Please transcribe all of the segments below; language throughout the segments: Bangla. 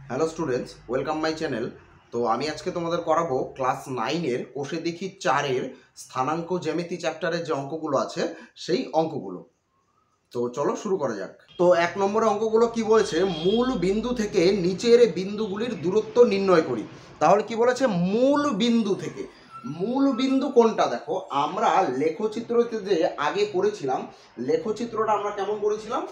Hello students, welcome my channel. তো আমি আজকে তোমাদের করাবো ক্লাস 9-এর কোষে দেখি 4-এর স্থানাঙ্ক জ্যামিতি চ্যাপ্টারের যে অঙ্কগুলো আছে সেই অঙ্কগুলো। তো চলো শুরু করা যাক। তো 1 নম্বরে অঙ্কগুলো কি বলেছে, মূল বিন্দু থেকে নিচের বিন্দুগুলির দূরত্ব নির্ণয় করি। তাহলে কি বলেছে, মূল বিন্দু থেকে। মূল বিন্দু কোনটা দেখো, আমরা লেখচিত্রতে যে আগে করেছিলাম, লেখচিত্রটা আমরা কেমন করেছিলাম,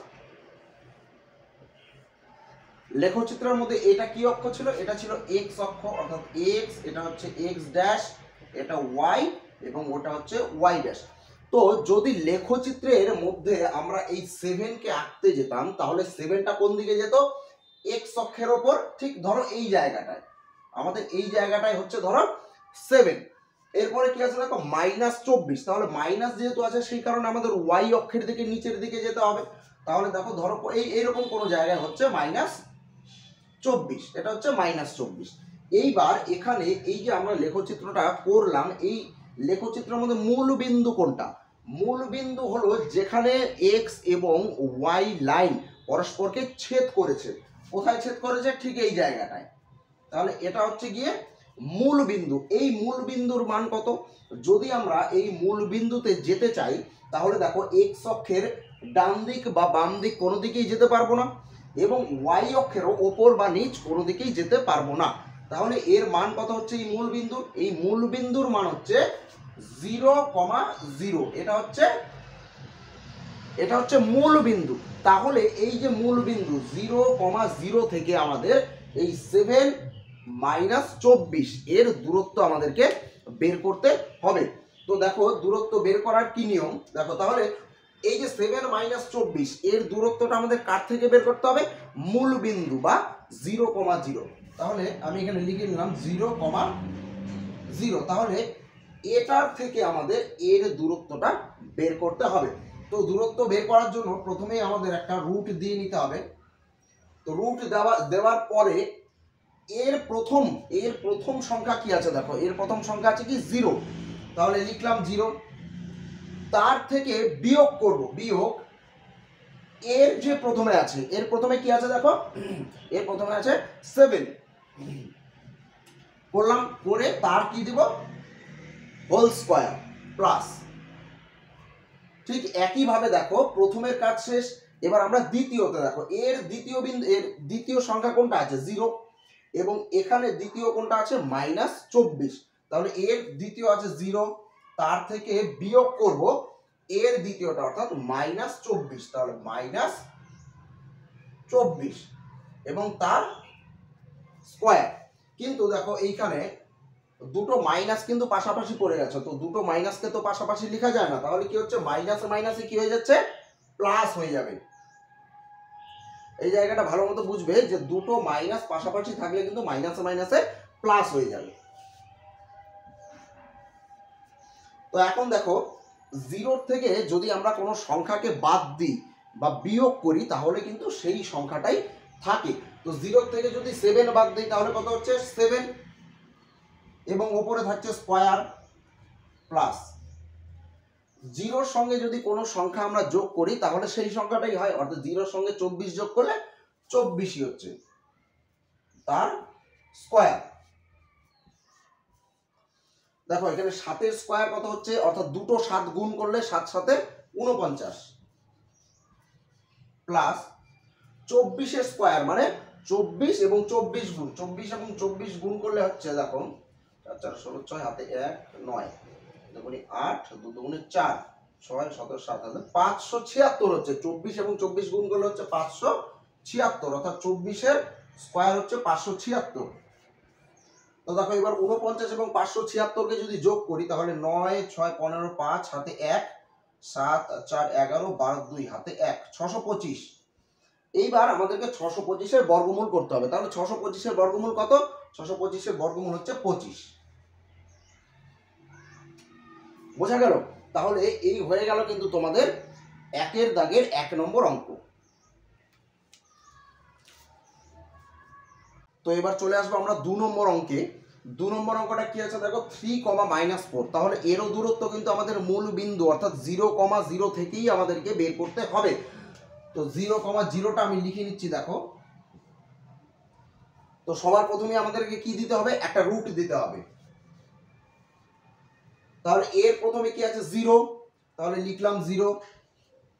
লেখচিত্রের মধ্যে এটা কি অক্ষ ছিল, এটা ছিল এক্স অক্ষ অর্থাৎ এক্স, এটা হচ্ছে এক্স ড্যাশ, এটা ওয়াই এবং ওটা হচ্ছে ওয়াই ড্যাশ। তো যদি লেখচিত্রের মধ্যে আমরা এই 7কে আঁকতে যেতাম, তাহলে 7টা কোন দিকে যেত, এক্স অক্ষের ওপর। ঠিক ধরো এই জায়গাটায়, আমাদের এই জায়গাটায় হচ্ছে ধরো 7। এরপরে কি আছে দেখো, -24। তাহলে মাইনাস যেহেতু আছে সেই কারণে আমাদের ওয়াই অক্ষের দিকে নিচের দিকে যেতে হবে। তাহলে দেখো ধরো এইরকম কোনো জায়গায় হচ্ছে -24, এটা হচ্ছে -24। এইবার এখানে এই যে আমরা লেখচিত্রটা করলাম, এই লেখচিত্রের মধ্যে মূল বিন্দু কোনটা, মূল বিন্দু হলো যেখানে এক্স এবং ওয়াই লাইন পরস্পরকে ছেদ করেছে। কোথায় ছেদ করেছে, ঠিক এই জায়গাটায়। তাহলে এটা হচ্ছে গিয়ে মূল বিন্দু। এই মূল বিন্দুর মান কত, যদি আমরা এই মূল বিন্দুতে যেতে চাই তাহলে দেখো এক্স অক্ষের ডান দিক বা বাম দিক কোনো দিকেই যেতে পারবো না, এবং ওয়াই অক্ষেরও ওপর বা নিচ কোনো দিকেই যেতে পারবো না। তাহলে এর মান কত হচ্ছে এই মূল বিন্দুর, এই মূল বিন্দুর মান হচ্ছে 0,0। এটা হচ্ছে মূল বিন্দু। তাহলে এই যে মূল বিন্দু 0,0 থেকে আমাদের এই 7 -24 এর দূরত্ব আমাদেরকে বের করতে হবে। তো দেখো দূরত্ব বের করার কি নিয়ম দেখো, তাহলে এই যে 7 -24 এর দূরত্বটা আমাদের কার থেকে বের করতে হবে, মূল বিন্দু বা 0,0। তাহলে আমি এখানে লিখে নিলাম 0,0। তাহলে এটার থেকে আমাদের এর দূরত্বটা বের করতে হবে। তো দূরত্ব বের করার জন্য প্রথমেই আমাদের একটা রুট দিয়ে নিতে হবে। তো রুট দেওয়ার পরে এর প্রথম সংখ্যা কি আছে দেখো, এর প্রথম সংখ্যা আছে কি 0। তাহলে লিখলাম 0। তার থেকে বিয়োগ করব, বিয়োগ এর যে প্রথমে আছে, এর প্রথমে কি আছে দেখো, এর প্রথমে আছে 7 করলাম, করে তার কি দিব, হোল স্কয়ার প্লাস। ঠিক একইভাবে দেখো প্রথমের কাজ শেষ। এবার আমরা দ্বিতীয়তে দেখো, এর দ্বিতীয় বিন্দু, এর দ্বিতীয় সংখ্যা কোনটা আছে 0, এবং এখানে দ্বিতীয় কোনটা আছে -24। তাহলে এর দ্বিতীয় আছে 0, তার থেকে বিয়োগ করব এর দ্বিতীয়টা অর্থাৎ -24। তাহলে -24 এবং তার স্কয়ার। কিন্তু দেখো এইখানে দুটো মাইনাস কিন্তু পাশাপাশি পড়ে গেছে, তো দুটো মাইনাসকে তো পাশাপাশি লেখা যায় না। তাহলে কি হচ্ছে, মাইনাসে মাইনাসে কি হয়ে যাচ্ছে, প্লাস হয়ে যাবে। এই জায়গাটা ভালো মতো বুঝবে যে দুটো মাইনাস পাশাপাশি থাকলে কিন্তু মাইনাসে মাইনাসে প্লাস হয়ে যাবে। তো এখন দেখো 0 থেকে যদি আমরা কোনো সংখ্যাকে বাদ দিই বা বিয়োগ করি তাহলে কিন্তু সেই সংখ্যাটাই থাকে। তো 0 থেকে যদি 7 বাদ দিই তাহলে কত হচ্ছে 7, এবং ওপরে থাকছে স্কয়ার প্লাস। 0-র সঙ্গে যদি কোনো সংখ্যা আমরা যোগ করি তাহলে সেই সংখ্যাটাই হয়, অর্থাৎ 0-র সঙ্গে 24 যোগ করলে 24ই হচ্ছে তার স্কয়ার। দেখো এখানে 7-এর স্কয়ার কত হচ্ছে, অর্থাৎ দুটো 7 গুণ করলে 7 7 49 প্লাস 24-এর স্কয়ার মানে 24 এবং 24 গুণ, 24 এবং 24 গুণ করলে হচ্ছে দেখো 4 4 16 6 হাতে 1 9 দুগুণে 8 2 দুগুণে 4 6 17 7 576 হচ্ছে। 24 এবং 24 গুণ করলে হচ্ছে 576, অর্থাৎ 24-এর স্কয়ার হচ্ছে 576। তো দেখো এবার 49 এবং 576কে যদি যোগ করি তাহলে 9 6 15 5 হাতে 1 7 4 11 12 2 হাতে 1 625। এইবার আমাদেরকে 625-এর বর্গমূল করতে হবে। তাহলে 625-এর বর্গমূল কত, 625-এর বর্গমূল হচ্ছে 25। বোঝা গেল? তাহলে এই হয়ে গেল কিন্তু তোমাদের 1-এর দাগের 1 নম্বর অঙ্ক। তো এবার চলে আসবো আমরা 2 নম্বর অঙ্কে। 2 নম্বর অঙ্কটা কি আছে দেখো, 3, -4। তাহলে এরও দূরত্ব কিন্তু আমাদের মূল বিন্দু অর্থাৎ 0,0 থেকেই আমাদেরকে বের করতে হবে। তো 0,0টা আমি লিখে নিচ্ছি দেখো, তো সবার প্রথমে আমাদেরকে কি দিতে হবে, একটা রুট দিতে হবে। তাহলে এর প্রথমে কি আছে 0, তাহলে লিখলাম 0।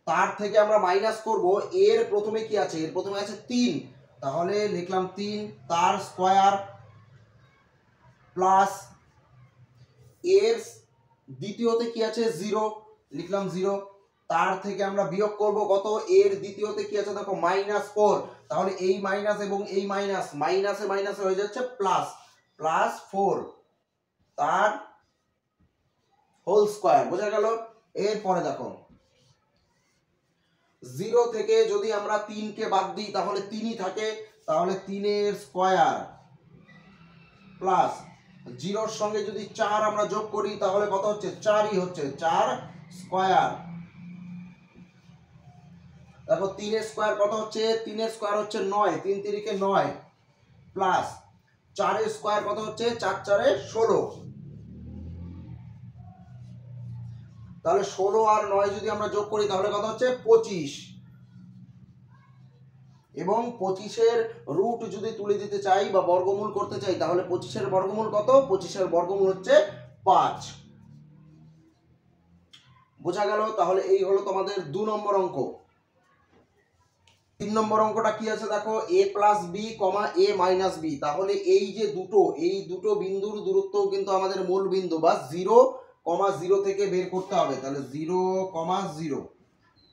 তার থেকে আমরা মাইনাস করব, এর প্রথমে কি আছে, এর প্রথমে আছে 3, তাহলে লিখলাম 3 তার স্কয়ার প্লাস এর দ্বিতীয়তে কি আছে 0, লিখলাম 0। তার থেকে আমরা বিয়োগ করব কত, এর দ্বিতীয়তে কি আছে দেখো -4, তাহলে এই মাইনাস এবং এই মাইনাস, মাইনাসে মাইনাসে হয়ে যাচ্ছে প্লাস, প্লাস 4 তার হোল স্কয়ার। বোঝা গেল? এরপরে দেখো 0 থেকে যদি আমরা 3 কে বাদ দিই তাহলে 3ই থাকে, তাহলে 3 এর স্কয়ার প্লাস 0 এর সঙ্গে যদি 4 আমরা যোগ করি তাহলে কত হচ্ছে, 4ই হচ্ছে, 4 স্কয়ার। দেখো 3 এর স্কয়ার কত হচ্ছে, 3 এর স্কয়ার হচ্ছে 9, 3 3 9 প্লাস 4 এর স্কয়ার কত হচ্ছে, 4 4 16। তাহলে 16 আর 9 যদি আমরা যোগ করি তাহলে কত হচ্ছে 25, এবং 25 এর রুট যদি তুলে দিতে চাই বা বর্গমূল করতে চাই তাহলে 25 এর বর্গমূল কত, 25 এর বর্গমূল হচ্ছে 5। বোঝা গেল? তাহলে এই হলো তোমাদের 2 নম্বর অঙ্ক। 3 নম্বর অঙ্কটা কি আছে দেখো, a plus B comma a minus B. তাহলে এই যে এই দুটো বিন্দুর দূরত্ব কিন্তু আমাদের মূল বিন্দু বা 0,0 থেকে বের করতে হবে। তাহলে 0,0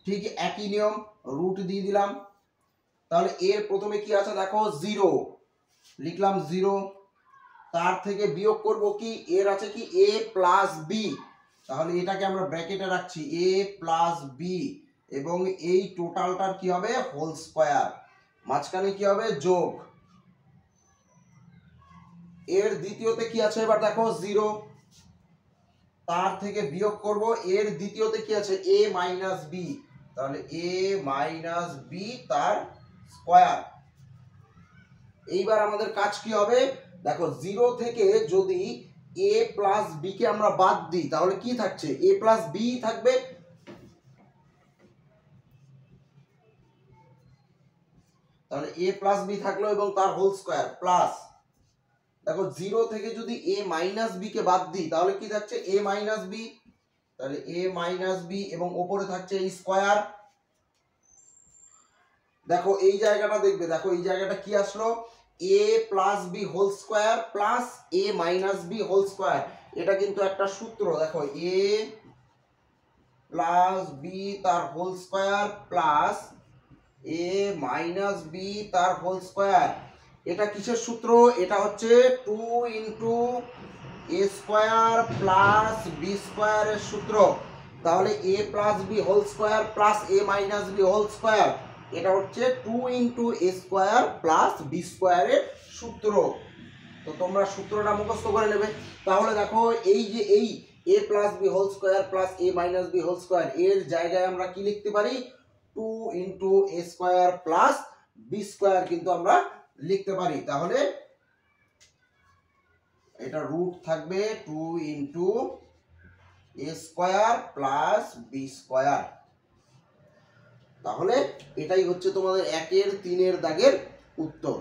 ঠিক একই নিয়ম, রুট দিয়ে দিলাম। তাহলে এর প্রথমে কি আছে দেখো 0, লিখলাম 0। তার থেকে বিয়োগ করব কি, এর আছে কি a প্লাস বি, তাহলে এটাকে আমরা ব্র্যাকেটে রাখছি a প্লাস বি, এবং এই টোটালটার কি হবে হোল স্কয়ার, মাঝখানে কি হবে যোগ। এর দ্বিতীয়তে কি আছে এবার দেখো 0, তার থেকে বিয়োগ করব, এর দ্বিতীয়তে কি আছে a মাইনাস বি, তাহলে a মাইনাস বি তার স্কয়ার। এইবার আমাদের কাজ কি হবে দেখো, 0 থেকে যদি a প্লাস বি কে আমরা বাদ দিই তাহলে কি থাকছে, a প্লাস বি থাকবে। তাহলে a প্লাস বি থাকলো এবং তার হোল স্কয়ার প্লাস, দেখো 0 থেকে যদি a মাইনাস বি কে বাদ দিই তাহলে কি থাকছে a মাইনাস বি, তাহলে a মাইনাস বি এবং উপরে থাকছে এই স্কয়ার। দেখো এই জায়গাটা দেখবে, দেখো এই জায়গাটা কি আসলো, a plus B whole square plus a minus B whole square. এটা কিন্তু একটা সূত্র, দেখো a প্লাস বি তার whole square plus a minus B তার হোল স্কয়ার। এটা কিসের সূত্র, এটা হচ্ছে 2 into a square plus B স্কয়ারের সূত্র। তাহলে a plus B whole square plus a minus B whole square, এটা হচ্ছে 2 into a square plus B স্কয়ারের সূত্র। তো তোমরা সূত্রটা মুখস্থ করে নেবে। তাহলে দেখো এই যে এই a plus B whole square plus a minus B whole square, এর জায়গায় আমরা কি লিখতে পারি, 2 into a square plus B square কিন্তু আমরা লিখতে পারি। তাহলে এটা রুট থাকবে 2 into a square plus B square. তাহলে এটাই হচ্ছে তোমাদের 1 এর 3 এর দাগের উত্তর।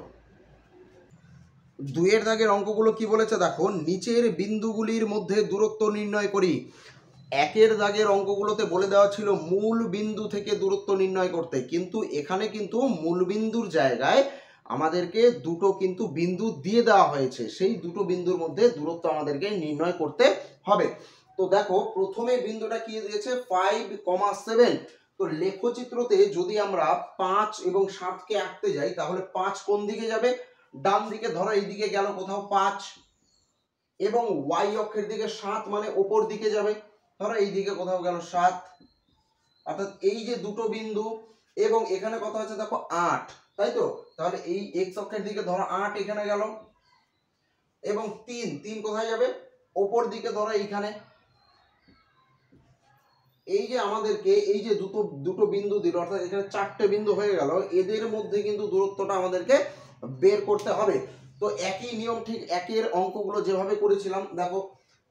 2 এর দাগের অঙ্কগুলো কি বলেছে দেখো, নিচের বিন্দুগুলির মধ্যে দূরত্ব নির্ণয় করি। 1 এর দাগের অঙ্কগুলোতে বলে দেওয়া ছিল মূল বিন্দু থেকে দূরত্ব নির্ণয় করতে, কিন্তু এখানে কিন্তু মূল বিন্দুর জায়গায় আমাদেরকে দুটো কিন্তু বিন্দু দিয়ে দেওয়া হয়েছে, সেই দুটো বিন্দুর মধ্যে দূরত্ব আমাদেরকে নির্ণয় করতে হবে। তো দেখো প্রথমে বিন্দুটা কি দিয়েছে 5,7। তো লেখচিত্রতে যদি আমরা 5 এবং 7 কে আঁকতে যাই তাহলে 5 কোন দিকে যাবে, ডান দিকে, ধরো এইদিকে গেল কোথাও 5, এবং y অক্ষের দিকে 7 মানে ওপর দিকে যাবে, ধরো এইদিকে কোথাও গেল 7। অর্থাৎ এই যে দুটো বিন্দু, এবং এখানে কত আছে দেখো 8, তাই তো, তাহলে এই x অক্ষের দিকে ধরো 8 এখানে গেল, এবং 3 কোথায় যাবে, ওপর দিকে ধরো এইখানে। এই যে আমাদেরকে এই যে দুটো বিন্দু দিল, অর্থাৎ এখানে 4টে বিন্দু হয়ে গেল, এদের মধ্যে কিন্তু দূরত্বটা আমাদেরকে বের করতে হবে। তো একই নিয়ম, ঠিক 1 এর অঙ্কগুলো যেভাবে করেছিলাম, দেখো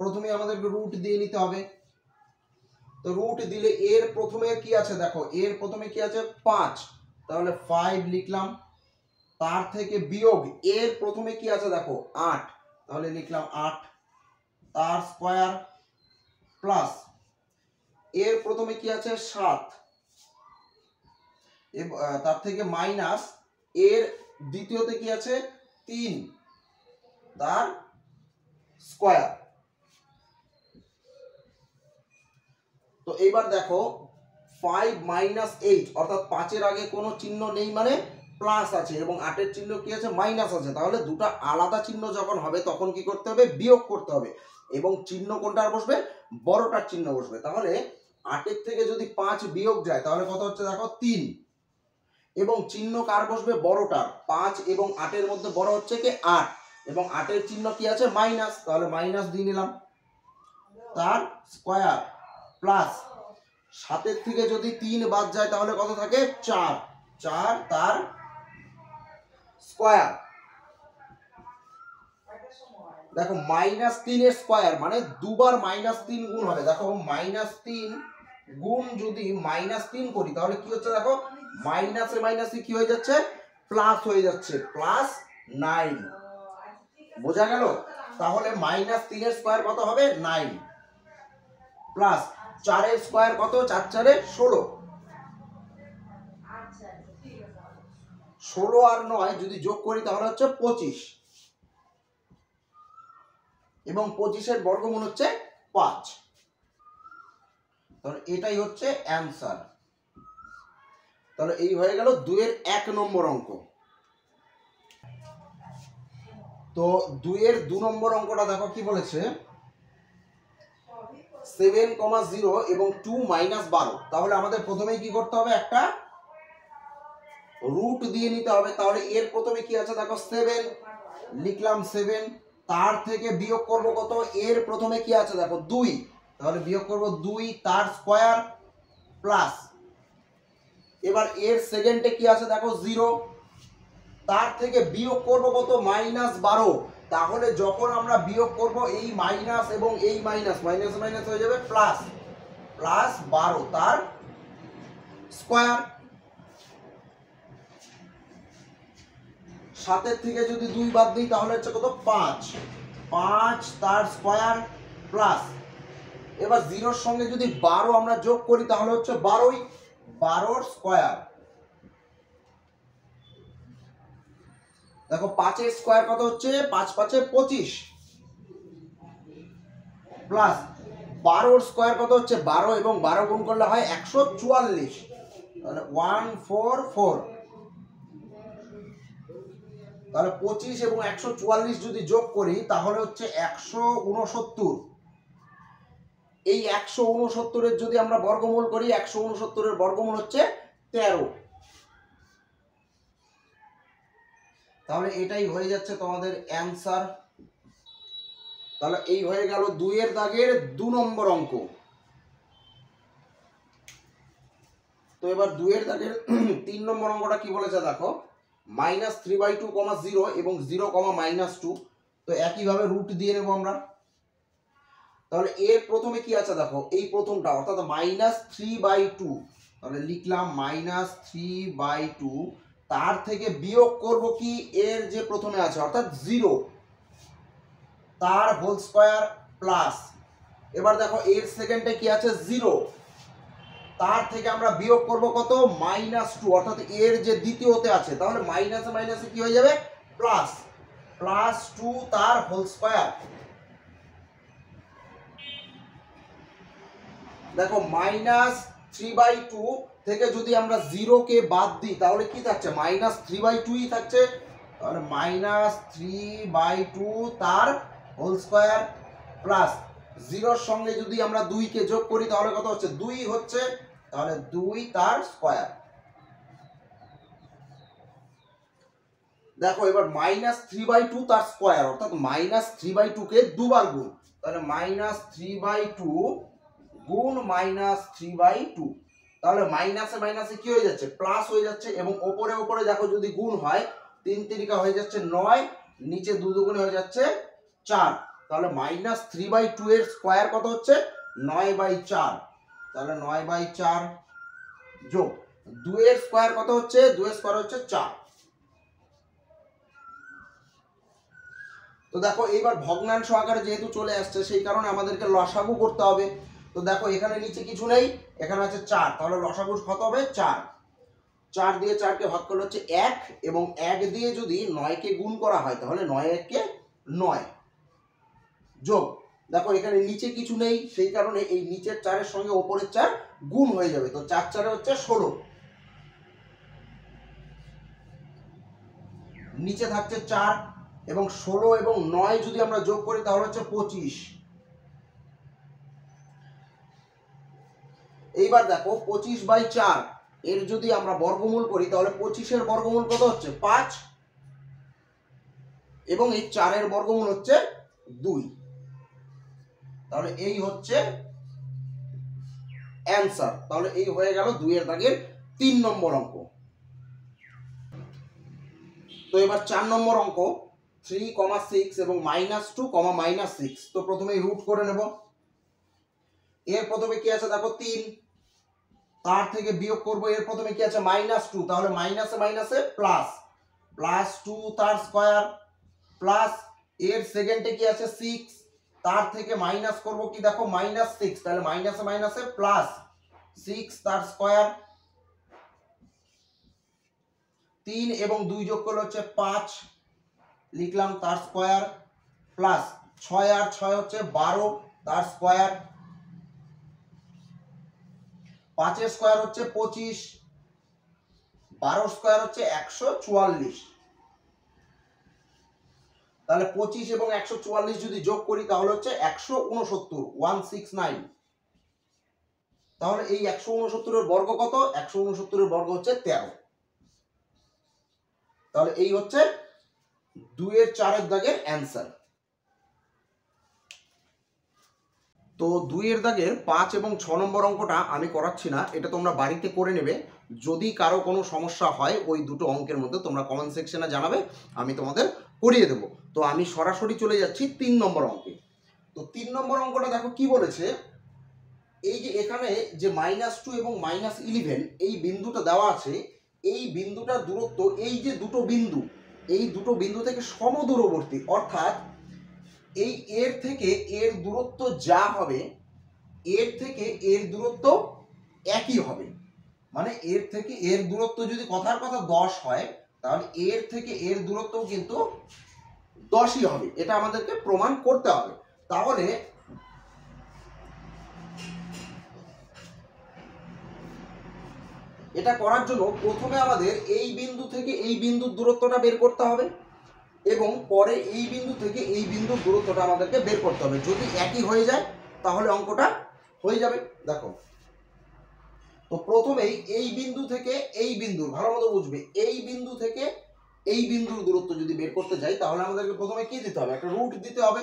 প্রথমে আমাদেরকে রুট দিয়ে নিতে হবে। তো রুট দিলে এর প্রথমে কি আছে দেখো, এর প্রথমে কি আছে 5, তাহলে 5 লিখলাম। তার থেকে বিয়োগ এর প্রথমে কি আছে দেখো 8, তাহলে লিখলাম 8 তার স্কয়ার প্লাস এর প্রথমে কি আছে 7, তার থেকে মাইনাস এর দ্বিতীয়তে কি আছে 3 তার স্কয়ার। তো এইবার দেখো 5 মাইনাস 8 অর্থাৎ 5 এর আগে কোনো চিহ্ন নেই মানে প্লাস আছে এবং 8 এর চিহ্ন কি আছে মাইনাস আছে, তাহলে দুটো আলাদা চিহ্ন যখন হবে তখন কি করতে হবে বিয়োগ করতে হবে এবং চিহ্ন কোনটার বসবে বড়টার চিহ্ন বসবে। তাহলে 8 এর থেকে যদি 5 বিয়োগ যায় তাহলে কত হচ্ছে দেখো 3 এবং চিহ্ন কার বসবে বড়টার। 5 এবং 8 এর মধ্যে বড় হচ্ছে কি 8 এবং 8 এর চিহ্ন কি আছে মাইনাস, তাহলে মাইনাস দিয়ে নিলাম তার স্কয়ার প্লাস 7 এর থেকে যদি 3 বাদ যায় তাহলে কত থাকে 4 তার স্কয়ার। দেখো -3 এর স্কয়ার মানে দুবার -3 গুণ হবে। দেখো -3 গুণ যদি -3 করি তাহলে কি হচ্ছে দেখো মাইনাসে মাইনাসে কি হয়ে যাচ্ছে প্লাস হয়ে যাচ্ছে +9, বোঝা গেল? তাহলে -3 এর স্কয়ার কত হবে 9 প্লাস 4 এর স্কয়ার কত 4 4 এ 16, 16 আর 9 যদি যোগ করি তাহলে হচ্ছে 25 এবং 25 এর বর্গমূল হচ্ছে 5। তাহলে এটাই হচ্ছে অ্যানসার। তাহলে এই হয়ে গেল 2 এর 1 নম্বর অঙ্ক। তো 2 এর 2 নম্বর অঙ্কটা দেখো কি বলেছে 7,0 এবং 2 - 12। তাহলে আমাদের প্রথমেই কি করতে হবে একটা রুট দিয়ে নিতে হবে। তাহলে এর প্রথমে কি আছে দেখো 7, লিখলাম 7 তার থেকে বিয়োগ করব কত এর প্রথমে কি আছে দেখো 2, তাহলে বিয়োগ করব 2 তার স্কয়ার প্লাস এবার এর সেকেন্ডে কি আছে দেখো 0 তার থেকে বিয়োগ করব কত -12। তাহলে যখন আমরা বিয়োগ করব এই মাইনাস এবং এই মাইনাস মাইনাস মাইনাস হয়ে যাবে প্লাস 12 তার স্কয়ার। 7 এর থেকে যদি 2 বাদ দিই তাহলে হচ্ছে কত 5 তার স্কয়ার প্লাস এবার 0 এর সঙ্গে যদি 12 আমরা যোগ করি তাহলে হচ্ছে 12 স্কয়ার। দেখো 5 এর স্কয়ার কত হচ্ছে 5 5 এ 25 প্লাস 12 এর স্কয়ার কত হচ্ছে 12 এবং 12 গুণ করলে হয় 144, তাহলে 144। তাহলে 25 এবং 144 যদি যোগ করি তাহলে হচ্ছে 169। এই 169 এর যদি আমরা বর্গমূল করি 169 এর বর্গমূল হচ্ছে 13। তাহলে এটাই হয়ে যাচ্ছে তোমাদের অ্যানসার। তাহলে এই হয়ে গেল 2 এর দাগের 2 নম্বর অঙ্ক। তো এবার 2 এর দাগের 3 নম্বর অঙ্কটা কি বলেছে দেখো -3/2, 0 এবং 0, -2। তো একইভাবে রুট দিয়ে নেব আমরা। তাহলে এর প্রথমে কি আছে দেখো এই প্রথমটা অর্থাৎ -3/2, তাহলে লিখলাম -3/2 তার থেকে বিয়োগ করব কি এর যে প্রথমে আছে অর্থাৎ 0 তার হোল স্কয়ার প্লাস এবার দেখো এর সেকেন্ডে কি আছে 0 তার থেকে আমরা বিয়োগ করব কত -2 অর্থাৎ এর যে দ্বিতীয়তে আছে, তাহলে মাইনাসে মাইনাসে কি হয়ে যাবে +2 তার হোল স্কয়ার। দেখো -3/2 থেকে যদি আমরা 0 কে বাদ দিই তাহলে কি থাকছে -3/2 ই থাকছে। তাহলে -3/2 তার হোল স্কয়ার প্লাস 0 এর সঙ্গে যদি আমরা 2 কে যোগ করি তাহলে কত হচ্ছে 2 হচ্ছে, তাহলে 2 তার স্কয়ার। দেখো এবার -3/2 তার স্কয়ার অর্থাৎ -3/2 কে দুবার গুণ, তাহলে -3/2 গুণ -3/2, তাহলে মাইনাসে মাইনাসে কি হয়ে যাচ্ছে প্লাস হয়ে যাচ্ছে এবং ওপরে ওপরে দেখো যদি গুণ হয় 3 3 হয়ে যাচ্ছে 9, নিচে 2 2 হয়ে যাচ্ছে 4, তাহলে -3/2 এর স্কয়ার কত হচ্ছে 9/4, তাহলে 9/4 যোগ 2 এর স্কয়ার কত হচ্ছে 2 এর স্কয়ার হচ্ছে 4। তো দেখো এইবার ভগ্নাংশ আকারে যেহেতু চলে আসছে সেই কারণে আমাদেরকে লসাগু করতে হবে। তো দেখো এখানে নিচে কিছু নেই, এখানে আছে 4, তাহলে লসাগু কত হবে 4। 4 দিয়ে 4কে ভাগ করলে হচ্ছে 1, এবং 1 দিয়ে যদি 9কে গুণ করা হয় তাহলে 9 1 9 যোগ, দেখো এখানে নিচে কিছু নেই সেই কারণে এই নিচের 4-এর সঙ্গে ওপরের 4 গুণ হয়ে যাবে, তো 4 4 হচ্ছে 16, নিচে থাকছে 4 এবং 16 এবং 9 যদি আমরা যোগ করি তাহলে হচ্ছে 25। এইবার দেখো 25/4 এর যদি আমরা বর্গমূল করি তাহলে 25-এর বর্গমূল কত হচ্ছে 5, এবং এই 4-এর বর্গমূল হচ্ছে 2। তাহলে এই হচ্ছে অ্যান্সার। তাহলে এই হয়ে গেল 2-এর দাগের 3 নম্বর অঙ্ক। তো এবার 4 নম্বর অঙ্ক 3,6 এবং -2, -6। তো প্রথমেই রুট করে নেব। এর প্রথমে কি আছে দেখো 3, তার থেকে বিয়োগ করব, এর প্রথমে কি আছে -2, তাহলে মাইনাসে মাইনাসে প্লাস, +2 তার স্কয়ার, প্লাস এর সেকেন্ডে কি আছে 6, তার থেকে মাইনাস করব কি দেখো -6, তাহলে মাইনাসে মাইনাসে প্লাস 6 তার স্কয়ার, 3 এবং 2 যোগ করলে হচ্ছে 5, লিখলাম তার স্কয়ার, প্লাস 6 আর 6 হচ্ছে 12 তার স্কয়ার, 5 এর স্কয়ার হচ্ছে 25, 12 স্কয়ার হচ্ছে 144। তাহলে 25 এবং 144 যদি যোগ করি তাহলে হচ্ছে 169। তাহলে এই 169 এর বর্গ কত? 169 এর বর্গ হচ্ছে 13। তাহলে এই হচ্ছে 2-এর 4-এর দাগের অ্যান্সার। তো 2-এর দাগের 5 এবং 6 নম্বর অঙ্কটা আমি করাচ্ছি না, এটা তোমরা বাড়িতে করে নেবে। যদি কারো কোনো সমস্যা হয় ওই দুটো অঙ্কের মধ্যে তোমরা কমেন্ট সেকশনে জানাবে, আমি তোমাদের করিয়ে দেবো। তো আমি সরাসরি চলে যাচ্ছি 3 নম্বর অঙ্কে। তো 3 নম্বর অঙ্কটা দেখো কি বলেছে, এই যে এখানে যে -2 এবং -11 এই বিন্দুটা দেওয়া আছে, এই বিন্দুটার দূরত্ব এই যে দুটো বিন্দু, এই দুটো বিন্দু থেকে সমদূরবর্তী, অর্থাৎ এই এর থেকে এর দূরত্ব যা হবে এর থেকে এর দূরত্ব একই হবে। মানে এর থেকে এর দূরত্ব যদি কথার কথা 10 হয় তাহলে এর থেকে এর দূরত্ব কিন্তু 10ই হবে, এটা আমাদেরকে প্রমাণ করতে হবে। তাহলে এটা করার জন্য প্রথমে আমাদের এই বিন্দু থেকে এই বিন্দুর দূরত্বটা বের করতে হবে, এবং পরে এই বিন্দু থেকে এই বিন্দুর দূরত্বটা আমাদেরকে বের করতে হবে। যদি একই হয়ে যায় তাহলে অঙ্কটা হয়ে যাবে। দেখো, তো প্রথমেই এই বিন্দু থেকে এই বিন্দু, ভালো মতো বুঝবে, এই বিন্দু থেকে এই বিন্দুর দূরত্ব যদি বের করতে যাই তাহলে আমাদেরকে প্রথমে কি দিতে হবে? একটা রুট দিতে হবে,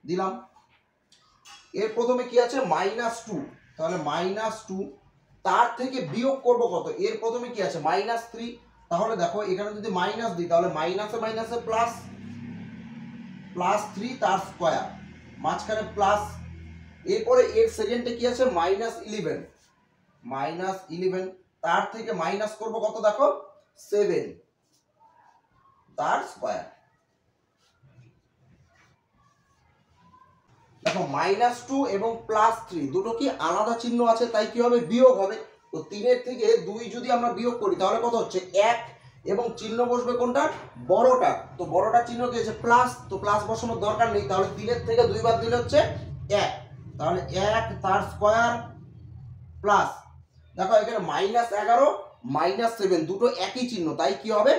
দিলাম। এর প্রথমে কি আছে -2, তাহলে -2, তার থেকে বিয়োগ করব কত? এর প্রথমে কি আছে -3, তাহলে দেখো এখানে যদি মাইনাস দিই তাহলে মাইনাসে মাইনাসে প্লাস, +3 তার স্কয়ার, মাঝখানে প্লাস, এরপরে এর সেকেন্ডে কি আছে -11, তার থেকে মাইনাস করব কত দেখো 7 তার স্কয়ার। দেখো -2 এবং +3 দুটো কি আলাদা চিহ্ন আছে, তাই কি হবে বিয়োগ হবে। তো 3-এর থেকে 2 যদি আমরা বিয়োগ করি তাহলে কত হচ্ছে 1, এবং চিহ্ন বসবে কোনটা? বড়টা। তো বড়টা চিহ্ন কি আছে প্লাস, তো প্লাস বসানোর দরকার নেই, তাহলে 3-এর থেকে 2 বাদ দিলে হচ্ছে 1, তাহলে 1 তার স্কয়ার, প্লাস দেখো এখানে -11 -7 দুটো একই চিহ্ন, তাই কি হবে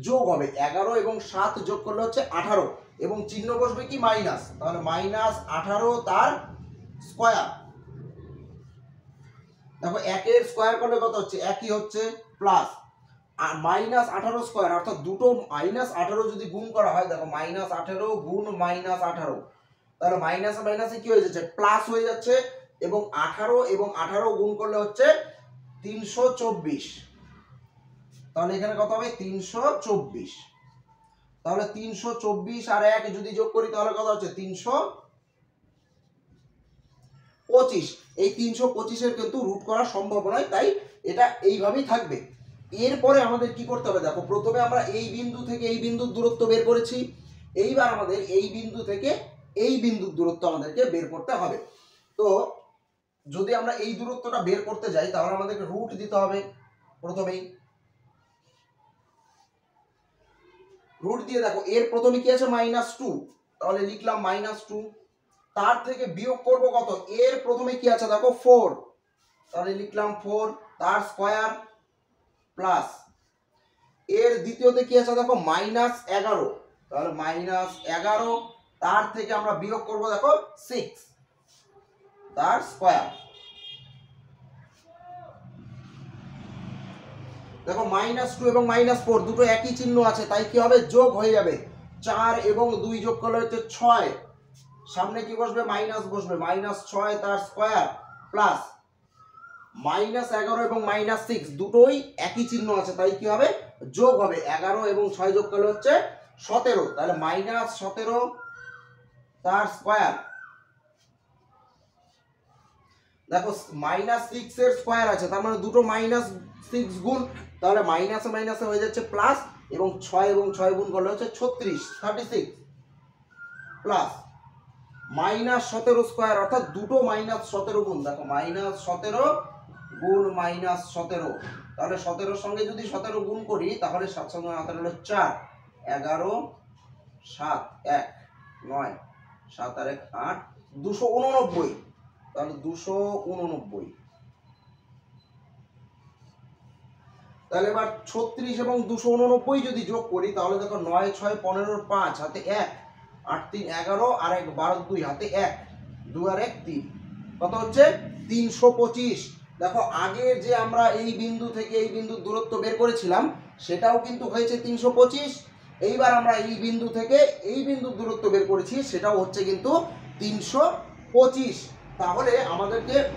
যোগ হবে। 11 এবং 7 যোগ করলে হচ্ছে 18, এবং চিহ্ন বসবে কি মাইনাস, তাহলে -18 তার স্কয়ার। দেখো 1 এর স্কয়ার করলে কত হচ্ছে? একই হচ্ছে, প্লাস আর -18 স্কয়ার, অর্থাৎ দুটো -18 যদি গুণ করা হয়, দেখো -18 গুণ -18, তাহলে মাইনাসে মাইনাসে কি হয়ে যাচ্ছে প্লাস হয়ে যাচ্ছে, এবং 18 এবং 18 গুণ করলে হচ্ছে 324, তাহলে এখানে কত হবে 324। তাহলে 324 আর 1 যদি যোগ করি তাহলে কত হচ্ছে 325। এই 325-এর কিন্তু রুট করা সম্ভব নয়, তাই এটা এইভাবেই থাকবে। এরপরে আমাদের কি করতে হবে? দেখো প্রথমে আমরা এই বিন্দু থেকে এই বিন্দুর দূরত্ব বের করেছি, এইবার আমাদের এই বিন্দু থেকে এই বিন্দুর দূরত্ব আমাদেরকে বের করতে হবে। তো যদি আমরা এই দূরত্বটা বের করতে যাই তাহলে আমাদেরকে রুট দিতে হবে প্রথমেই। রুট দিয়ে দেখো এর প্রথমে কি আছে -2, তাহলে লিখলাম -2। তার থেকে বিয়োগ করব কত, এর প্রথমে কি আছে দেখো 4, তাহলে লিখলাম 4 তার স্কয়ার প্লাস এর দ্বিতীয়তে কি আছে দেখো -11, তাহলে -11 তার থেকে আমরা বিয়োগ করব দেখো 6 তার স্কয়ার। দেখো -2 এবং -4 দুটো একই চিহ্ন আছে, তাই কি হবে যোগ হয়ে যাবে। 4 এবং 2 যোগ করলে হচ্ছে 6, সামনে কি বসবে মাইনাস বসবে, -6 তার স্কয়ার প্লাস -11 এবং -6 দুটোই একই চিহ্ন আছে, তাই কি হবে যোগ হবে। 11 এবং 6 যোগ করলে হচ্ছে 17, তাহলে -17 তার স্কয়ার। দেখো -6 এর স্কয়ার আছে, তার মানে দুটো -6 গুণ, তাহলে মাইনাসে মাইনাসে হয়ে যাচ্ছে প্লাস, এবং 6 এবং 6 গুণ করলে হচ্ছে 36 প্লাস -17 স্কয়ার, অর্থাৎ দুটো -17 গুণ। দেখো -17 গুণ -17, তাহলে 17 সঙ্গে যদি 17 গুণ করি তাহলে 7 সঙ্গে 17 হলো 4, 11 7 1 9 7 আর 1 8, 289, তাহলে 289। তাহলে এবার 36 এবং 289 যদি যোগ করি তাহলে দেখো 9 6 15 5 হাতে 1, 8 3 11 আর 1 12 2 হাতে 1, 2 আর 1 3, কত হচ্ছে 325। দেখো আগে যে আমরা এই বিন্দু থেকে এই বিন্দুর দূরত্ব বের করেছিলাম সেটাও কিন্তু হয়েছে 325। এইবার আমরা এই বিন্দু থেকে এই বিন্দুর দূরত্ব বের করেছি সেটাও হচ্ছে কিন্তু 325। তাহলে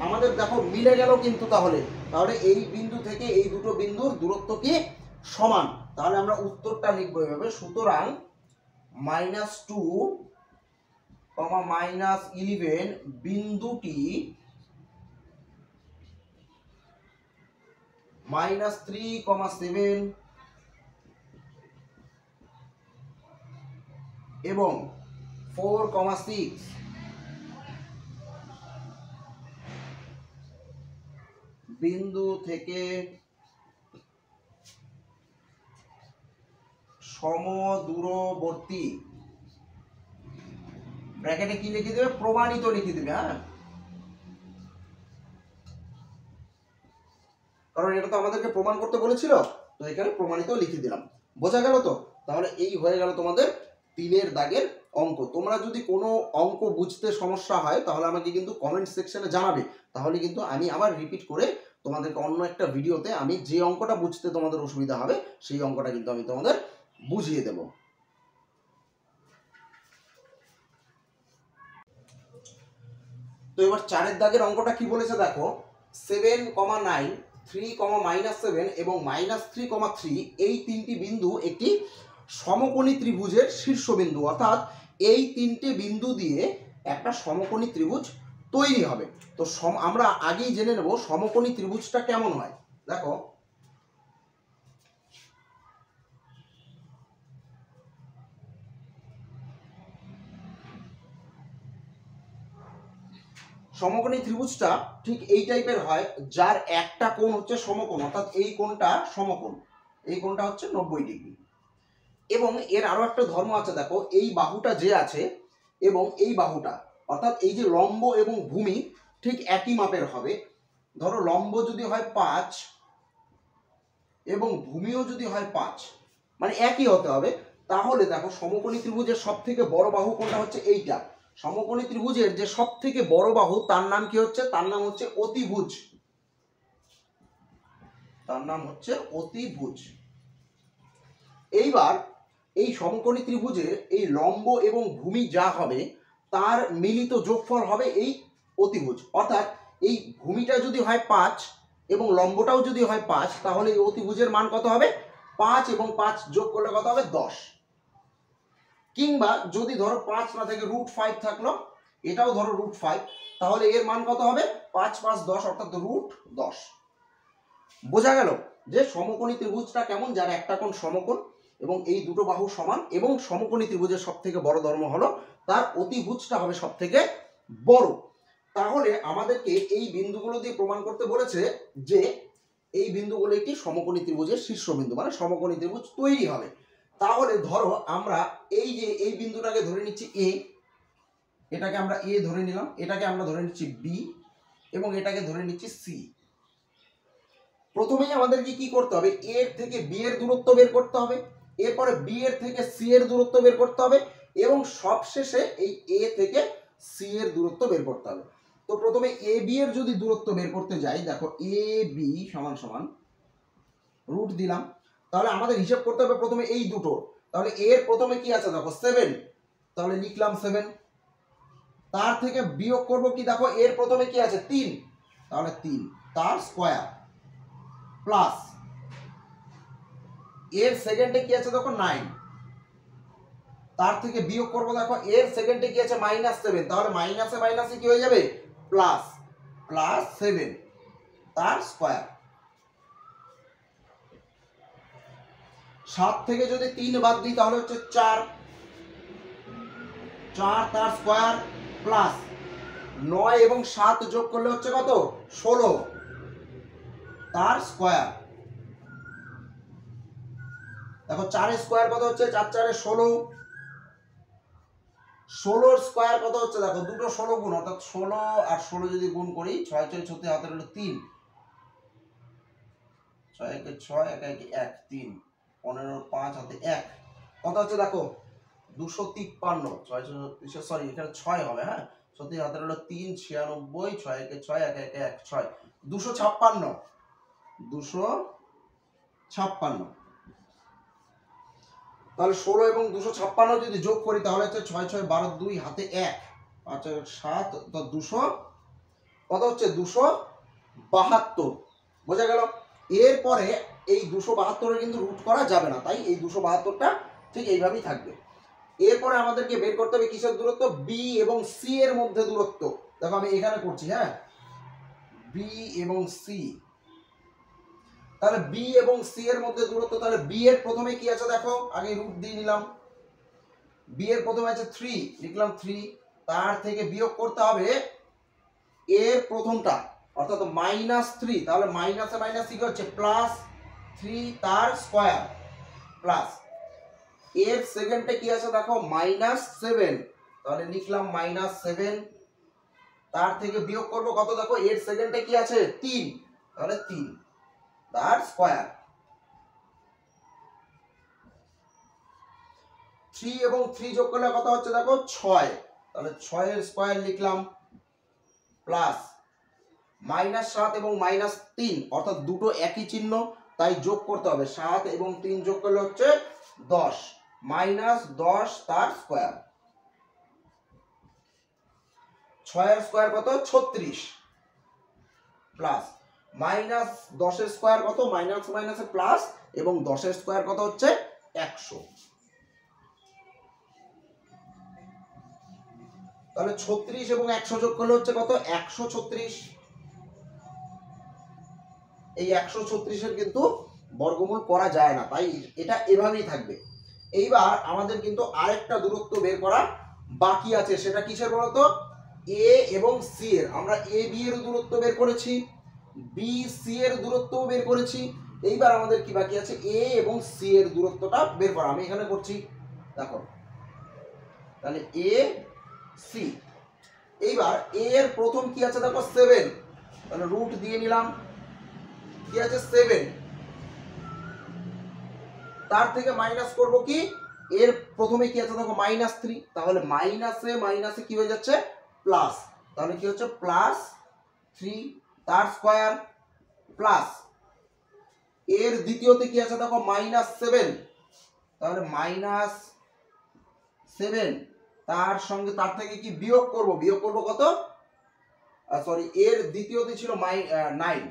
আমাদের দেখো মিলে গেল কিন্তু, তাহলে এই বিন্দু থেকে এই দুটো বিন্দুর দূরত্ব কি সমান। তাহলে আমরা উত্তরটা লিখবো এভাবে, সুতরাং -2, -11 বিন্দুটি -3, 7 এবং 4, 6 বিন্দু থেকে সমদূরবর্তী, ব্র্যাকেটে কি লিখে দেবে, প্রমাণিত লিখে দেবে। হ্যাঁ, কারণ এটা তো আমাদেরকে প্রমাণ করতে বলেছিল, তো এখানে প্রমাণিত লিখে দিলাম। বোঝা গেল তো? তাহলে এই হয়ে গেল তোমাদের 3 দাগের অঙ্ক। তোমরা যদি কোনো অঙ্ক বুঝতে সমস্যা হয় তাহলে আমাকে কিন্তু কমেন্ট সেকশনে জানাবে, তাহলে কিন্তু আমি আবার রিপিট করে তোমাদেরকে অন্য একটা ভিডিওতে আমি যে অঙ্কটা বুঝতে তোমাদের অসুবিধা হবে সেই অঙ্কটা কিন্তু আমি তোমাদের বুঝিয়ে দেব। তো এবার 4 দাগের অঙ্কটা কি বলেছে দেখো, 7, 9, 3, -7 এবং -3, 3 এই তিনটি বিন্দু একটি সমকোণী ত্রিভুজের শীর্ষবিন্দু, অর্থাৎ এই তিনটে বিন্দু দিয়ে একটা সমকোণী ত্রিভুজ তৈরি হবে। তো আমরা আগেই জেনে নেব সমকোণী ত্রিভুজটা কেমন হয়। দেখো সমকোণী ত্রিভুজটা ঠিক এই টাইপের হয়, যার একটা কোণ হচ্ছে সমকোণ, অর্থাৎ এই কোণটা সমকোণ, এই কোণটা হচ্ছে 90 ডিগ্রি। এবং এর আরো একটা ধর্ম আছে, দেখো এই বাহুটা যে আছে এবং এই বাহুটা, অর্থাৎ এই যে লম্ব এবং ভূমি ঠিক একই মাপের হবে। ধরো লম্ব যদি হয় 5 এবং ভূমিও যদি হয় 5, মানে একই হতে হবে। তাহলে দেখো সমকোণী ত্রিভুজের সব থেকে বড় বাহু কোনটা হচ্ছে এইটা। সমকোণী ত্রিভুজের যে সব থেকে বড় বাহু তার নাম কি হচ্ছে, তার নাম হচ্ছে অতিভুজ, তার নাম হচ্ছে অতিভুজ। এইবার এই সমকোণী ত্রিভুজের এই লম্ব এবং ভূমি যা হবে তার মিলিত যোগফল হবে এই অতিভুজ। অর্থাৎ এই ভূমিটা যদি হয় 5 এবং লম্বটাও যদি হয় 5, তাহলে এই অতিভুজের মান কত হবে, 5 এবং 5 যোগ করলে কত হবে 10। কিংবা যদি ধরো 5 না থেকে √5 থাকলো, এটাও ধরো √5, তাহলে এর মান কত হবে, 5 5 10, অর্থাৎ √10। বোঝা গেল যে সমকোণী ত্রিভুজটা কেমন, যার একটা কোণ সমকোণ এবং এই দুটো বাহু সমান এবং সমকোণী ত্রিভুজের সব থেকে বড় ধর্ম হলো তার অতিভুজটা হবে সব থেকে বড়। তাহলে আমাদেরকে এই বিন্দুগুলো দিয়ে প্রমাণ করতে বলেছে যে এই বিন্দুগুলো একটি সমকোণী ত্রিভুজের শীর্ষবিন্দু, মানে সমকোণী ত্রিভুজ তৈরি হবে। তাহলে ধরো আমরা এই যে এই বিন্দুটাকে ধরে নিচ্ছি এ, এটাকে আমরা এ ধরে নিলাম, এটাকে আমরা ধরে নিচ্ছি বি এবং এটাকে ধরে নিচ্ছি সি। প্রথমেই আমাদেরকে কি করতে হবে, এ থেকে বি এর দূরত্ব বের করতে হবে, এরপরে বি এর থেকে সি এর দূরত্ব বের করতে হবে এবং সবশেষে এই এ থেকে সি এর দূরত্ব বের করতে হবে। তো প্রথমে এ বি এর যদি দূরত্ব বের করতে যাই, দেখো এ বি সমান সমান রুট দিলাম, তাহলে আমাদের হিসাব করতে হবে প্রথমে এই দুটো। তাহলে এর প্রথমে কি আছে দেখো 7, তাহলে লিখলাম 7। তার থেকে বিয়োগ করব কি, দেখো এর প্রথমে কি আছে 3, তাহলে 3 তার স্কয়ার প্লাস এর সেকেন্ডে কি আছে দেখো 9, তার থেকে বিয়োগ করব দেখো এর সেকেন্ডে কি আছে -7, তাহলে মাইনাসে মাইনাসে কি হয়ে যাবে প্লাস, প্লাস 7 তার স্কয়ার। 7 থেকে যদি 3 বাদ দিই তাহলে হচ্ছে 4, 4 তার স্কয়ার প্লাস 9 এবং 7 যোগ করলে হচ্ছে কত 16 তার স্কয়ার। দেখো 4 এর স্কয়ার কত হচ্ছে, 4 4 16, 16 এর স্কয়ার কত হচ্ছে দেখো দুটো 16 গুণ, অর্থাৎ 16 আর 16 যদি গুণ করি 6 6 36 হাতে হলো 3, 6 1 6 1 1 1 3, 15 5 হাতে 1, কত হচ্ছে দেখো 253, সরি এখানে 6 হবে, হ্যাঁ 36 হাতে হলো 3 96, 6 1 6 1 1 1 6, 256, 256। তাহলে 16 এবং 256 যদি যোগ করি তাহলে হচ্ছে 6 6 12 2 হাতে 1, 5 7, তো 200 কত হচ্ছে 272, বোঝা গেল। এরপরে এই 272 এর কিন্তু রুট করা যাবে না, তাই এই 272টা ঠিক এইভাবেই থাকবে। এরপরে আমাদেরকে বের করতে হবে কিসের দূরত্ব, বি এবং সি এর মধ্যে দূরত্ব। দেখো আমি এখানে করছি, হ্যাঁ বি এবং সি, তাহলে বি এবং সি এর মধ্যে দূরত্ব, তাহলে বি এর প্রথমে কি আছে দেখো আগে রুট দিয়ে নিলাম, বি এর প্রথমে আছে 3, লিখলাম 3, তার থেকে বিয়োগ করতে হবে এর প্রথমটা অর্থাৎ -3, তাহলে মাইনাসে মাইনাস কি হচ্ছে +3 তার স্কয়ার প্লাস এর সেকেন্ডে কি আছে দেখো -7, তাহলে লিখলাম -7, তার থেকে বিয়োগ করব কত দেখো এর সেকেন্ডে কি আছে 3, তাহলে 3 তার স্কয়ার। 3 এবং 3 যোগ করলে কত হচ্ছে দেখো 6, তাহলে 6 এর স্কয়ার লিখলাম প্লাস -7 এবং -3, অর্থাৎ দুটো একই চিহ্ন তাই যোগ করতে হবে, 7 এবং 3 যোগ করলে হচ্ছে 10, -10 তার স্কয়ার। 6 এর স্কয়ার কত 36 প্লাস -10 এর স্কয়ার কত মাইনাস মাইনাসে প্লাস এবং 10 এর স্কয়ার কত হচ্ছে 100, তাহলে 36 এবং 100 যোগ করলে হচ্ছে কত 136। এই 136 এর কিন্তু বর্গমূল করা যায় না, তাই এটা এভাবেই থাকবে। এইবার আমাদের কিন্তু আরেকটা দূরত্ব বের করা বাকি আছে, সেটা কিসের বলতো, এ এবং সি এর। আমরা এ বি এর দূরত্ব বের করেছি, বি সি এর দূরত্ব বের করেছি, এইবার আমাদের কি বাকি আছে এ এবং সি এর দূরত্বটা বের করা। আমি এখানে করছি দেখো, তাহলে এ সি, এইবার এ এর প্রথম কি আছে দেখো 7, তাহলে রুট দিয়ে নিলাম, কি আছে 7, তার থেকে মাইনাস করব কি এর প্রথমে কি আছে দেখো -3, তাহলে মাইনাসে মাইনাসে কি হয়ে যাচ্ছে প্লাস, তাহলে কি হচ্ছে +3 তার স্কয়ার প্লাস এর দ্বিতীয়তে কি আছে দেখো -7, তাহলে -7 তার সঙ্গে তার থেকে কি বিয়োগ করব কত, সরি এর দ্বিতীয়তে ছিল 9,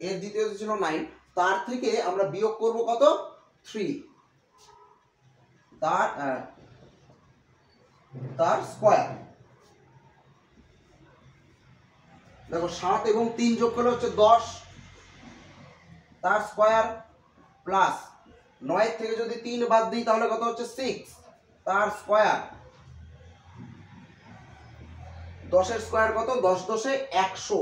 এর দ্বিতীয়তে ছিল 9, তার থেকে আমরা বিয়োগ করব কত 3 তার স্কয়ার। দেখো 7 এবং 3 যোগ করলে হচ্ছে 10 তার স্কয়ার প্লাস 9 থেকে যদি 3 বাদ দিই তাহলে কত হচ্ছে 6 তার স্কয়ার, 10 এর স্কয়ার কত 10 10 100,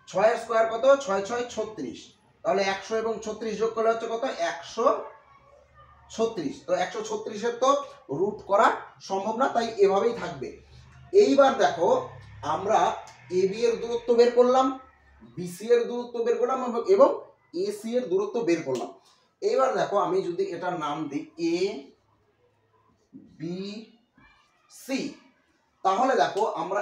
6 এর স্কয়ার কত 6 6 36, তাহলে 100 এবং 36 যোগ করলে হচ্ছে কত 136। তো 136 এর তো রুট করা সম্ভব না, তাই এভাবেই থাকবে। এইবার দেখো আমরা এবি এর দূরত্ব বের করলাম, বিসি এর দূরত্ব বের করলাম এবং এসি এর দূরত্ব বের করলাম। এইবার দেখো আমি যদি এটার নাম দিই এ বি সি, তাহলে দেখো আমরা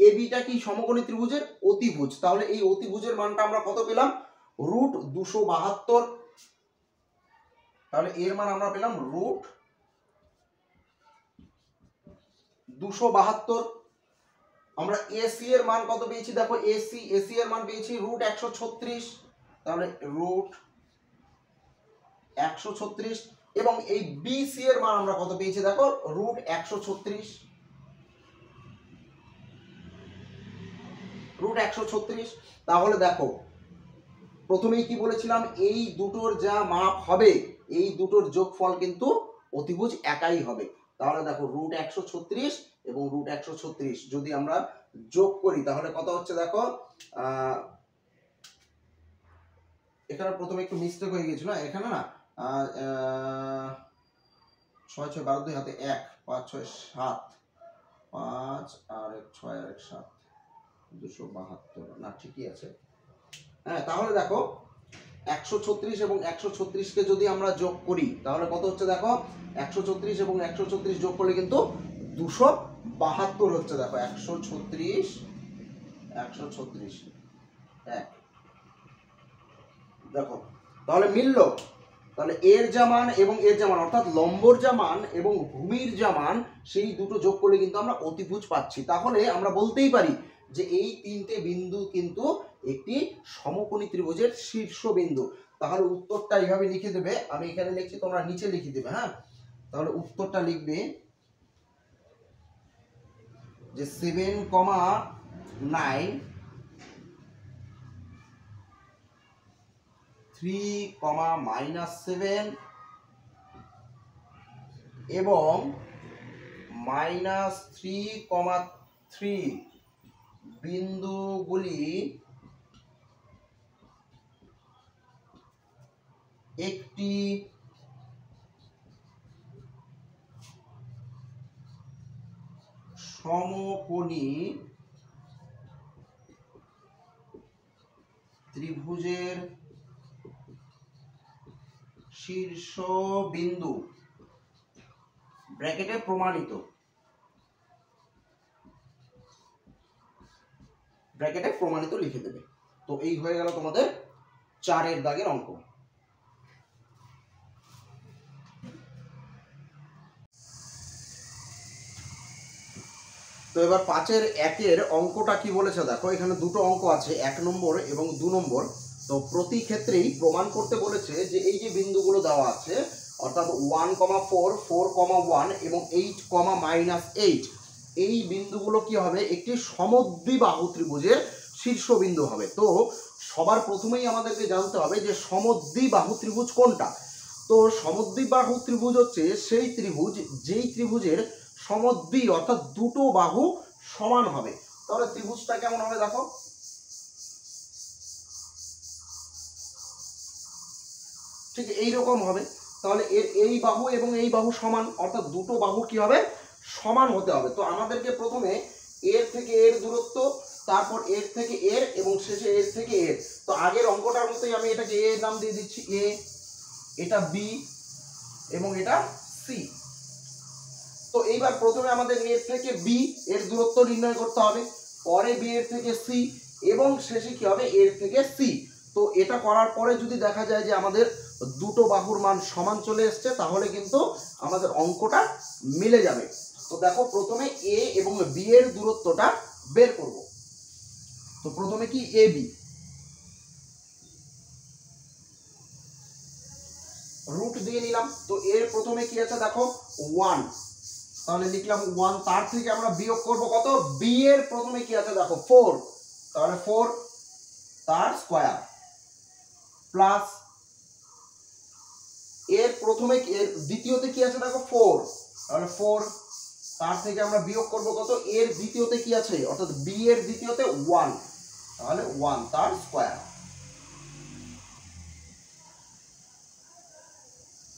এবিটা কি সমকোণী ত্রিভুজের অতিভুজ, তাহলে এই অতিভুজের মানটা আমরা কত পেলাম রুট 272, তাহলে এর মান আমরা পেলাম রুট 272। আমরা এসি এর মান কত পেয়েছি দেখো এসি এর মান পেয়েছি রুট 136, তাহলে রুট 136 এবং এই বিসি এর মান আমরা কত পেয়েছি দেখো রুট 136, রুট 136। তাহলে দেখো প্রথমেই কি বলেছিলাম এই দুটোর যা মাপ হবে এই দুটোর যোগফল কিন্তু অতিভুজ একাই হবে। তাহলে দেখো রুট 136 এবং রুট 136 যদি আমরা যোগ করি তাহলে কত হচ্ছে দেখো, এখানে প্রথমে একটু মিস্টেক হয়ে গেছিল, এখানে না 6 6 12 2 হাতে 1 5 6 7 5 আর 1 6 আর 1 7 272 না ঠিকই আছে। হ্যাঁ তাহলে দেখো 136 এবং 136 কে যদি আমরা যোগ করি তাহলে কত হচ্ছে দেখো 136 এবং 136 যোগ করলে কিন্তু 272 হচ্ছে। দেখো 136 136 এক, দেখো তাহলে মিললো। তাহলে এর যা মান এবং এর যা মান অর্থাৎ লম্বর যা মান এবং ভূমির যা মান সেই দুটো যোগ করলে কিন্তু আমরা অতিভুজ পাচ্ছি। তাহলে আমরা বলতেই পারি যে এই তিনটে বিন্দু কিন্তু একটি সমকোণী ত্রিভুজের শীর্ষবিন্দু। তাহলে উত্তরটা এইভাবে লিখে দেবে, আমি এখানে লিখছি তোমরা নিচে লিখে দেবে। হ্যাঁ তাহলে উত্তরটা লিখবে যে 7,9 3,-7 এবং -3,3 বিন্দুগুলি একটি সমকোণী ত্রিভুজের শীর্ষবিন্দু ব্র্যাকেটে প্রমাণিত, ব্র্যাকেটে প্রমাণিত লিখে দেবে। তো এই হয়ে গেল তোমাদের 4 এর দাগের অঙ্ক। তো এবার 5 এর 1 এর অঙ্কটা কি বলেছে দেখো, এখানে দুটো অঙ্ক আছে 1 নম্বর এবং 2 নম্বর। তো প্রতি ক্ষেত্রেই প্রমাণ করতে বলেছে যে এই যে বিন্দুগুলো দেওয়া আছে অর্থাৎ 1,4 4,1 এবং 8,-8 এই বিন্দুগুলো কি হবে একটি সমদ্বিবাহু ত্রিভুজের শীর্ষবিন্দু হবে। তো সবার প্রথমেই আমাদেরকে জানতে হবে যে সমদ্বিবাহু ত্রিভুজ কোনটা। তো সমদ্বিবাহু ত্রিভুজ হচ্ছে সেই ত্রিভুজ যেই ত্রিভুজের সমদ্বি অর্থাৎ দুটো বাহু সমান হবে। তাহলে ত্রিভুজটা কেমন হবে দেখো, ঠিক এইরকম হবে। তাহলে এর এই বাহু এবং এই বাহু সমান অর্থাৎ দুটো বাহু কি হবে সমান হতে হবে। তো আমাদেরকে প্রথমে এর থেকে এর দূরত্ব, তারপর এর থেকে এর এবং শেষে এর থেকে এর। তো আগের অঙ্কটার মতোই আমি এটাকে এ নাম দিয়ে দিচ্ছি এ, এটা বি এবং এটা সি। তো এইবার প্রথমে আমাদের এর থেকে বি এর দূরত্ব নির্ণয় করতে হবে, পরে বি এর থেকে সি এবং শেষে কি হবে এর থেকে সি। তো এটা করার পরে যদি দেখা যায় যে আমাদের দুটো বাহুর মান সমান চলে এসছে তাহলে কিন্তু আমাদের অঙ্কটা মিলে যাবে। তো দেখো প্রথমে এ এবং বি এর দূরত্বটা বের করব। তো প্রথমে কি এ বি রুট দিয়ে নিলাম। তো এর প্রথমে কি আছে দেখো 1, তাহলে লিখলাম 1, তার থেকে আমরা বিয়োগ করব কত, বি এর প্রথমে কি আছে দেখো 4, তাহলে 4 তার স্কয়ার প্লাস এর প্রথমে এর দ্বিতীয়তে কি আছে দেখো 4, তাহলে 4 তার থেকে আমরা বিয়োগ করব কত, এর দ্বিতীয়তে কি আছে অর্থাৎ বি এর দ্বিতীয়তে 1, তাহলে 1 তার স্কয়ার।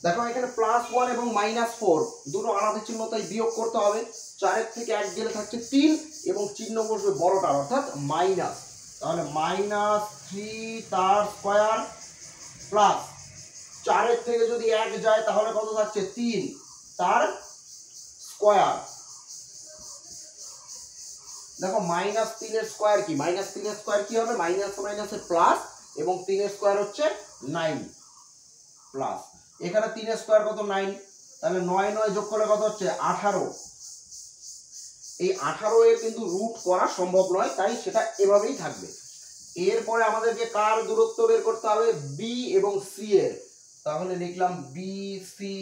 দেখো এখানে +1 এবং -4 দুটো আলাদা চিহ্ন, তাই বিয়োগ করতে হবে। 4 এর থেকে 1 গেলে থাকছে 3 এবং চিহ্ন বসবে বড়টার অর্থাৎ মাইনাস, তাহলে -3 তার স্কয়ার প্লাস 4 এর থেকে যদি 1 যায় তাহলে কত থাকছে 3 তার স্কয়ার। দেখো -3 এর স্কয়ার কি, -3 এর স্কয়ার কি হবে, মাইনাস মাইনাসে প্লাস এবং 3 এর স্কয়ার হচ্ছে 9 প্লাস এখানে 3 এর স্কয়ার কত 9, তাহলে 9 9 যোগ করলে কত হচ্ছে 18। এই 18 এর কিন্তু রুট করা সম্ভব নয়, তাই সেটা এভাবেই থাকবে। এরপরে আমাদেরকে কার দূরত্ব বের করতে হবে, বি এবং সি এর, তাহলে লিখলাম বি সি,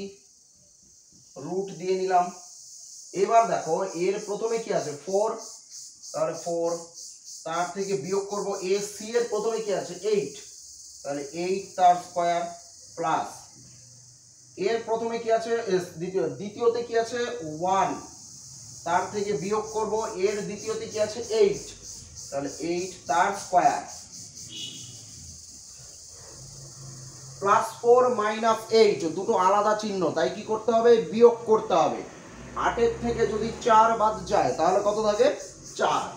রুট দিয়ে নিলাম। এবার দেখো এর প্রথমে কি আছে 4, তাহলে 4 তার থেকে বিয়োগ করব এ সি এর প্রথমে কি আছে 8, তাহলে 8 তার স্কয়ার প্লাস এর প্রথমে কি আছে দ্বিতীয়তে কি আছে 1, তার থেকে বিয়োগ করব এর দ্বিতীয়তে কি আছে 8, তাহলে 8 তার স্কয়ার +4 -8 দুটো আলাদা চিহ্ন, তাই কি করতে হবে বিয়োগ করতে হবে। 8 এর থেকে যদি 4 বাদ যায় তাহলে কত থাকে 4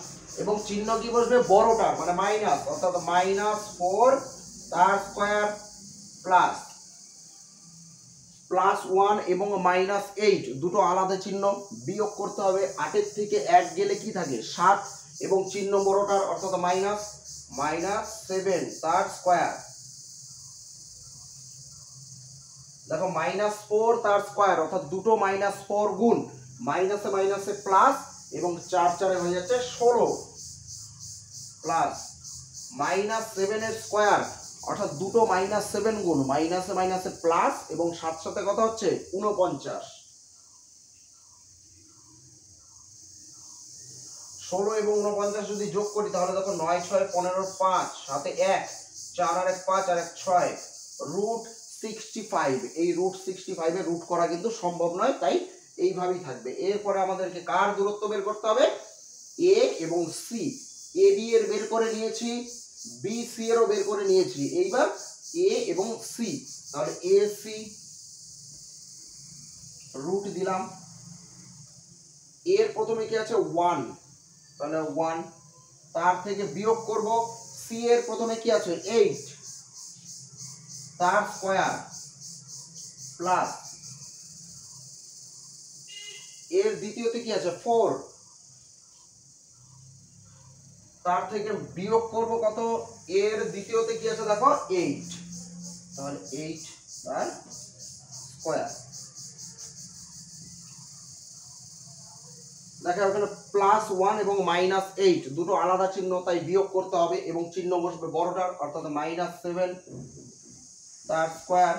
এবং চিহ্ন কি বসবে বড়টা মানে মাইনাস, অর্থাৎ -4 তার স্কয়ার প্লাস +1 এবং -8 দুটো আলাদা চিহ্ন, বিয়োগ করতে হবে। 8 এর থেকে 1 গেলে কি থাকে 7 এবং চিহ্ন বড়টার অর্থাৎ -7 তার স্কয়ার। দেখো -4 তার স্কয়ার অর্থাৎ দুটো -4 গুণ, মাইনাসে মাইনাসে প্লাস এবং 4 4 হয়ে যাচ্ছে 16 প্লাস -7 এর স্কয়ার অর্থাৎ দুটো -7 গুণ, মাইনাসে মাইনাসে প্লাস এবং 7 সাথে কত হচ্ছে 49, 16 এবং 49 যদি যোগ করি তাহলে দেখো 9 6 15 5 সাথে 1 4 আর 1 5 আর 1 6 √65। এই √65 এর রুট করা কিন্তু সম্ভব নয়, তাই এইভাবেই থাকবে। এরপরে আমাদেরকে কার দূরত্ব বের করতে হবে, এ এবং সি। এ বি এর বের করে নিয়েছি, বি সি এরও বের করে নিয়েছি, এইবার এ এবং সি, তাহলে এ সি রুট দিলাম। এর প্রথমে কি আছে 1, তাহলে 1 তার থেকে বিয়োগ করব সি এর প্রথমে কি আছে 8 তার স্কয়ার প্লাস এর দ্বিতীয়তে কি আছে 4, তার থেকে বিয়োগ করব কত এর দ্বিতীয়তে কি আছে দেখো 8, তাহলে 8 তার স্কয়ার। দেখো এখানে +1 এবং -8 দুটো আলাদা চিহ্ন, তাই বিয়োগ করতে হবে এবং চিহ্ন বসবে বড়টার অর্থাৎ -7 তার স্কয়ার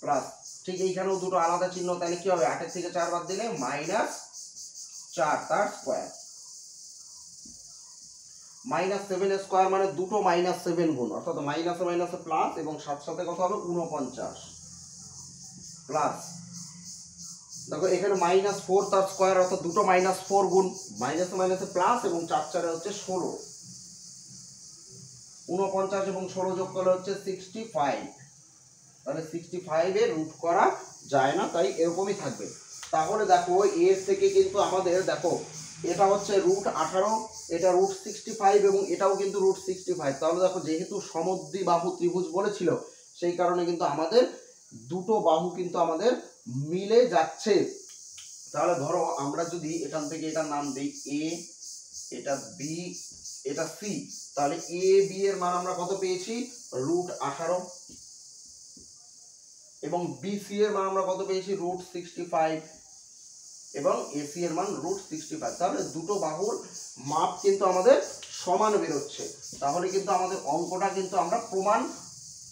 প্লাস, ঠিক এইখানেও দুটো আলাদা চিহ্ন, তাহলে কি হবে 8 এর থেকে 4 বাদ দিলে -4 তার স্কয়ার। -7 এর স্কয়ার মানে দুটো -7 গুণ, অর্থাৎ মাইনাসে মাইনাসে প্লাস এবং 7 সাথে কত হবে 49 প্লাস দেখো এখানে -4 তার স্কয়ার অর্থাৎ দুটো -4 গুণ, মাইনাসে মাইনাসে প্লাস এবং 4 4 হচ্ছে 16, 49 এবং 16 যোগ করলে হচ্ছে 65, তাহলে 65 এর রুট করা যায় না, তাই এরকমই থাকবে। তাহলে দেখো এর থেকে কিন্তু আমাদের দেখো এটা হচ্ছে √18, এটা √65 এবং এটাও কিন্তু √65, তাহলে দেখো যেহেতু সমদ্বিবাহু ত্রিভুজ বলেছিল সেই কারণে কিন্তু আমাদের দুটো বাহু কিন্তু আমাদের মিলে যাচ্ছে। তাহলে ধরো আমরা যদি এখান থেকে এটার নাম দেই এ, এটা বি, এটা সি, তাহলে এ বি এর মান আমরা কত পেয়েছি √18 এবং বি সি এর মান আমরা কত পেয়েছি √65 এবং এসি এর মান √65। তাহলে দুটো বাহুর মাপ কিন্তু আমাদের সমান বেরোচ্ছে, তাহলে কিন্তু আমাদের অঙ্কটা কিন্তু আমরা প্রমাণ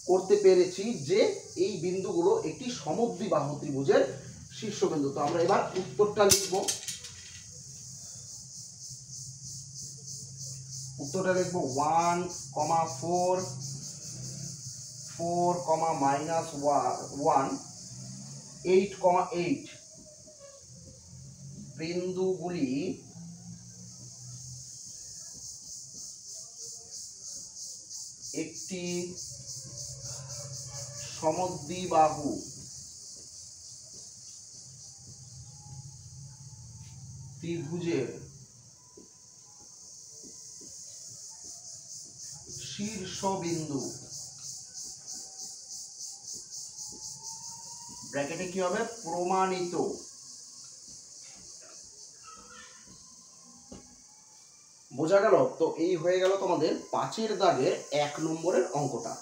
করতে পেরেছি যে এই বিন্দুগুলো একটি সমদ্বিবাহু ত্রিভুজের শীর্ষবিন্দু। তো আমরা এবার উত্তরটা লিখব। উত্তরটা লিখব 1,4 4, -1, 8, 8 বিন্দুগুলি একটি সমদ্বিবাহু ত্রিভুজের শীর্ষবিন্দু, ব্র্যাকেটে কি হবে, প্রমাণিত। বোঝা গেল? তো এই হয়ে গেল তোমাদের 5 দাগের 1 নম্বরের অঙ্কটা।